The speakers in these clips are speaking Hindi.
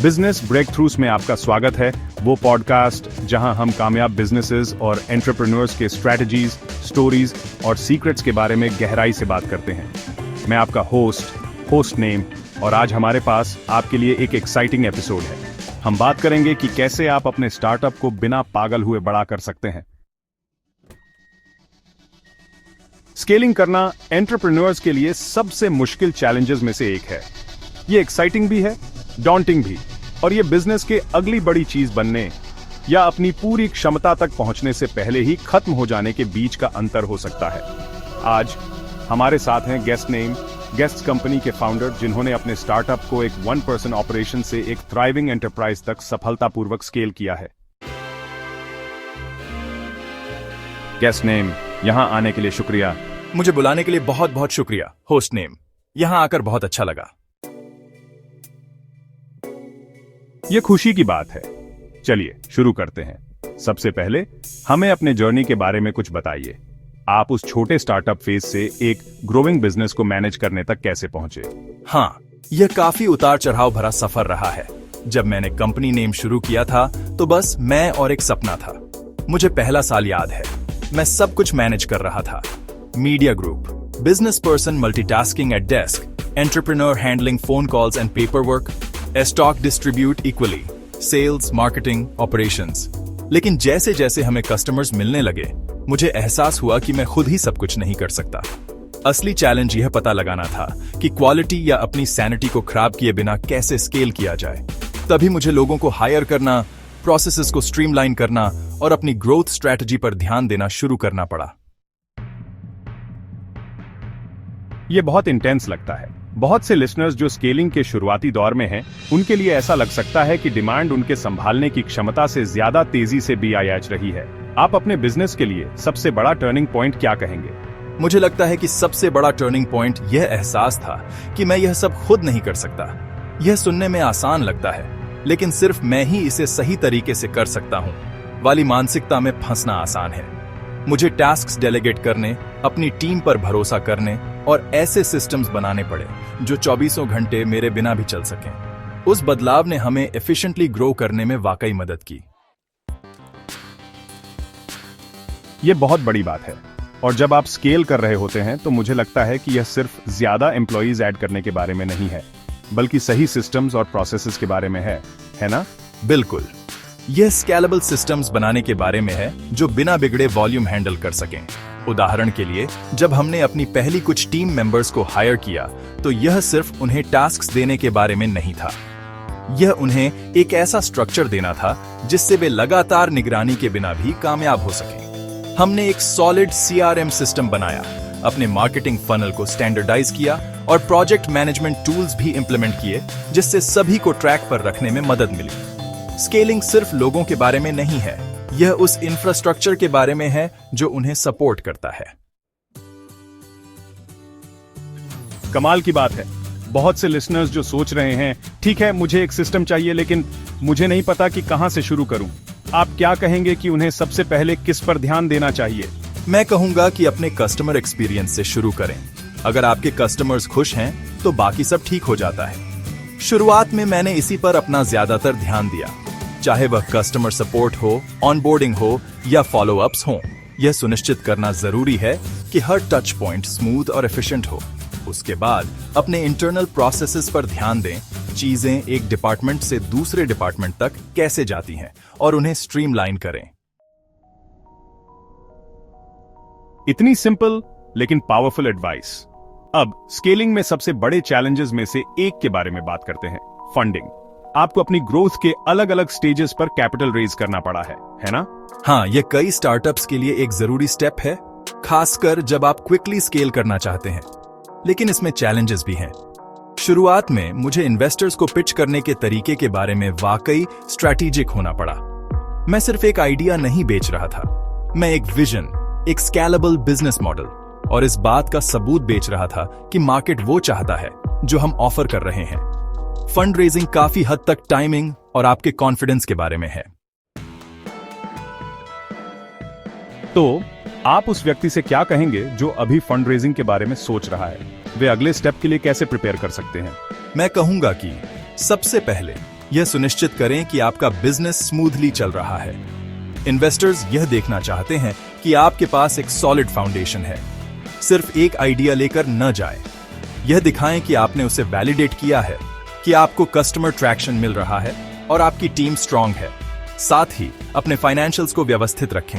बिजनेस ब्रेकथ्रूज में आपका स्वागत है, वो पॉडकास्ट जहां हम कामयाब बिजनेसेस और एंटरप्रेन्योर्स के स्ट्रैटेजीज, स्टोरीज और सीक्रेट्स के बारे में गहराई से बात करते हैं। मैं आपका होस्ट नेम, और आज हमारे पास आपके लिए एक एक्साइटिंग एपिसोड है। हम बात करेंगे कि कैसे आप अपने स्टार्टअप को बिना पागल हुए बड़ा कर सकते हैं। स्केलिंग करना एंटरप्रेन्योर्स के लिए सबसे मुश्किल चैलेंजेस में से एक है। ये एक्साइटिंग भी है, डॉन्टिंग भी, और ये बिजनेस के अगली बड़ी चीज बनने या अपनी पूरी क्षमता तक पहुंचने से पहले ही खत्म हो जाने के बीच का अंतर हो सकता है। आज हमारे साथ हैं गेस्ट कंपनी के फाउंडर, जिन्होंने अपने स्टार्टअप को एक 1 पर्सन ऑपरेशन से एक थ्राइविंग एंटरप्राइज तक सफलतापूर्वक स्केल किया है। गेस्ट नेम, यहां आने के लिए शुक्रिया। मुझे बुलाने के लिए बहुत बहुत शुक्रिया होस्ट नेम, यहां आकर बहुत अच्छा लगा। ये खुशी की बात है। चलिए शुरू करते हैं। सबसे पहले हमें अपने जर्नी के बारे में कुछ बताइए। आप उस छोटे स्टार्टअप फेज से एक ग्रोइंग बिजनेस को मैनेज करने तक कैसे पहुंचे? हाँ, यह काफी उतार चढ़ाव भरा सफर रहा है। जब मैंने कंपनी नेम शुरू किया था तो बस मैं और एक सपना था। मुझे पहला साल याद है, मैं सब कुछ मैनेज कर रहा था। Media group, business person multitasking at desk, entrepreneur handling phone calls and paper work, stock distribute equally, sales, marketing, operations. लेकिन जैसे जैसे हमें कस्टमर्स मिलने लगे, मुझे एहसास हुआ कि मैं खुद ही सब कुछ नहीं कर सकता। असली चैलेंज यह पता लगाना था कि क्वालिटी या अपनी सैनिटी को खराब किए बिना कैसे स्केल किया जाए। तभी मुझे लोगों को हायर करना, प्रोसेसेस को स्ट्रीमलाइन करना और अपनी ग्रोथ स्ट्रैटेजी पर ध्यान देना शुरू करना पड़ा। यह बहुत इंटेंस लगता है। बहुत से लिसनर्स जो स्केलिंग के शुरुआती दौर में हैं, उनके लिए ऐसा लग सकता है कि डिमांड उनके संभालने की क्षमता से ज्यादा तेजी से BIH रही है। आप अपने बिजनेस के लिए सबसे बड़ा टर्निंग पॉइंट क्या कहेंगे? मुझे लगता है कि सबसे बड़ा टर्निंग पॉइंट यह एहसास था कि मैं यह सब खुद नहीं कर सकता। यह सुनने में आसान लगता है, लेकिन सिर्फ मैं ही इसे सही तरीके से कर सकता हूँ वाली मानसिकता में फंसना आसान है। मुझे टास्क्स डेलीगेट करने, अपनी टीम पर भरोसा करने और ऐसे सिस्टम्स बनाने पड़े जो 24 घंटे मेरे बिना भी चल सकें। उस बदलाव ने हमें एफिशिएंटली ग्रो करने में वाकई मदद की। यह बहुत बड़ी बात है, और जब आप स्केल कर रहे होते हैं तो मुझे लगता है कि यह सिर्फ ज्यादा एम्प्लॉइज ऐड करने के बारे में नहीं है, बल्कि सही सिस्टम्स और प्रोसेसेस के बारे में है ना? बिल्कुल, यह स्केलेबल सिस्टम्स बनाने के बारे में है जो बिना बिगड़े वॉल्यूम हैंडल कर सकें। उदाहरण के लिए, जब हमने अपनी पहली कुछ टीम मेंबर्स को हायर किया तो यह सिर्फ उन्हें टास्क्स देने के बारे में नहीं था। यह उन्हें एक ऐसा स्ट्रक्चर देना था जिससे वे लगातार निगरानी के बिना भी कामयाब हो सकें। हमने एक सॉलिड CRM सिस्टम बनाया, अपने मार्केटिंग फनल को स्टैंडर्डाइज किया और प्रोजेक्ट मैनेजमेंट टूल्स भी इंप्लीमेंट किए, जिससे सभी को ट्रैक पर रखने में मदद मिली। स्केलिंग सिर्फ लोगों के बारे में नहीं है, यह उस इंफ्रास्ट्रक्चर के बारे में है जो उन्हें सपोर्ट करता है। कमाल की बात है। बहुत से लिसनर्स जो सोच रहे हैं, ठीक है मुझे एक सिस्टम चाहिए लेकिन मुझे नहीं पता कि कहां से शुरू करूं। आप क्या कहेंगे कि उन्हें सबसे पहले किस पर ध्यान देना चाहिए? मैं कहूंगा कि अपने कस्टमर एक्सपीरियंस से शुरू करें। अगर आपके कस्टमर्स खुश हैं तो बाकी सब ठीक हो जाता है। शुरुआत में मैंने इसी पर अपना ज्यादातर ध्यान दिया, चाहे वह कस्टमर सपोर्ट हो, ऑनबोर्डिंग हो या फॉलोअप्स हो। यह सुनिश्चित करना जरूरी है कि हर टच पॉइंट स्मूथ और एफिशिएंट हो। उसके बाद अपने इंटरनल प्रोसेसेस पर ध्यान दें, चीजें एक डिपार्टमेंट से दूसरे डिपार्टमेंट तक कैसे जाती हैं और उन्हें स्ट्रीमलाइन करें। इतनी सिंपल लेकिन पावरफुल एडवाइस। अब स्केलिंग में सबसे बड़े चैलेंजेस में से एक के बारे में बात करते हैं, फंडिंग। आपको अपनी ग्रोथ के अलग अलग स्टेजेस पर कैपिटल रेज करना पड़ा है ना? हाँ, यह कई स्टार्टअप्स के लिए एक जरूरी स्टेप है, खासकर जब आप क्विकली स्केल करना चाहते हैं। लेकिन इसमें चैलेंजेस भी हैं। शुरुआत में मुझे इन्वेस्टर्स को पिच करने के तरीके के बारे में वाकई स्ट्रैटेजिक होना पड़ा। मैं सिर्फ एक आइडिया नहीं बेच रहा था, मैं एक विजन, एक स्केलेबल बिजनेस मॉडल और इस बात का सबूत बेच रहा था कि मार्केट वो चाहता है जो हम ऑफर कर रहे हैं। फंड रेजिंग काफी हद तक टाइमिंग और आपके कॉन्फिडेंस के बारे में है। तो आप उस व्यक्ति से क्या कहेंगे जो अभी फंड रेजिंग के बारे में सोच रहा है? वे अगले स्टेप के लिए कैसे प्रिपेयर कर सकते हैं? मैं कहूंगा कि सबसे पहले यह सुनिश्चित करें कि आपका बिजनेस स्मूथली चल रहा है। इन्वेस्टर्स यह देखना चाहते हैं कि आपके पास एक सॉलिड फाउंडेशन है। सिर्फ एक आइडिया लेकर न जाए। यह दिखाएं कि आपने उसे वैलिडेट किया है, कि आपको कस्टमर ट्रैक्शन मिल रहा है और आपकी टीम स्ट्रांग है। साथ ही अपने फाइनेंशियल्स को व्यवस्थित रखें।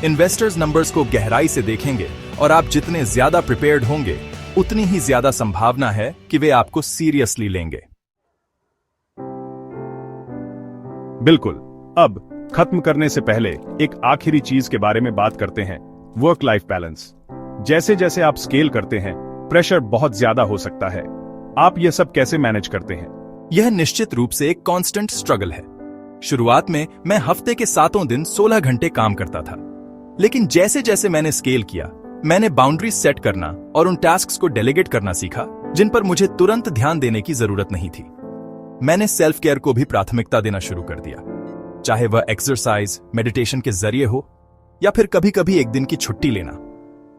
इन्वेस्टर्स नंबर्स को गहराई से देखेंगे और आप जितने ज्यादा प्रिपेयर्ड होंगे, उतनी ही ज्यादा संभावना है कि वे आपको सीरियसली लेंगे। बिल्कुल। अब खत्म करने से पहले एक आखिरी चीज के बारे में बात करते हैं, वर्क लाइफ बैलेंस। जैसे जैसे आप स्केल करते हैं, प्रेशर बहुत ज्यादा हो सकता है। आप यह सब कैसे मैनेज करते हैं? यह निश्चित रूप से एक कांस्टेंट स्ट्रगल है। शुरुआत में मैं हफ्ते के 7 दिन 16 घंटे काम करता था, लेकिन जैसे जैसे मैंने स्केल किया, मैंने बाउंड्रीज सेट करना और उन टास्क्स को डेलीगेट करना सीखा जिन पर मुझे तुरंत ध्यान देने की जरूरत नहीं थी। मैंने सेल्फ केयर को भी प्राथमिकता देना शुरू कर दिया, चाहे वह एक्सरसाइज, मेडिटेशन के जरिए हो या फिर कभी कभी एक दिन की छुट्टी लेना।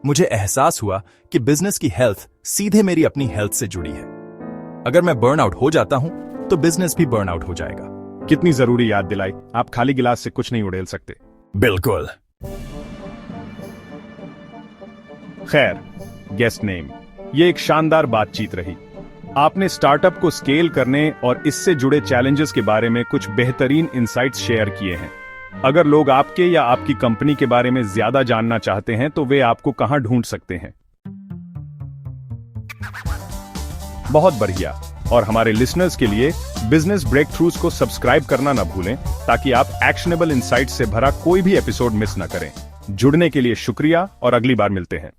मुझे एहसास हुआ कि बिजनेस की हेल्थ सीधे मेरी अपनी हेल्थ से जुड़ी है। अगर मैं बर्नआउट हो जाता हूं तो बिजनेस भी बर्नआउट हो जाएगा। कितनी जरूरी याद दिलाई। आप खाली गिलास से कुछ नहीं उड़ेल सकते। बिल्कुल। खैर, गेस्ट नेम, ये एक शानदार बातचीत रही। आपने स्टार्टअप को स्केल करने और इससे जुड़े चैलेंजेस के बारे में कुछ बेहतरीन इनसाइट्स शेयर किए हैं। अगर लोग आपके या आपकी कंपनी के बारे में ज्यादा जानना चाहते हैं तो वे आपको कहां ढूंढ सकते हैं? बहुत बढ़िया। और हमारे लिसनर्स के लिए बिजनेस ब्रेकथ्रूज को सब्सक्राइब करना ना भूलें, ताकि आप एक्शनेबल इनसाइट्स से भरा कोई भी एपिसोड मिस ना करें। जुड़ने के लिए शुक्रिया और अगली बार मिलते हैं।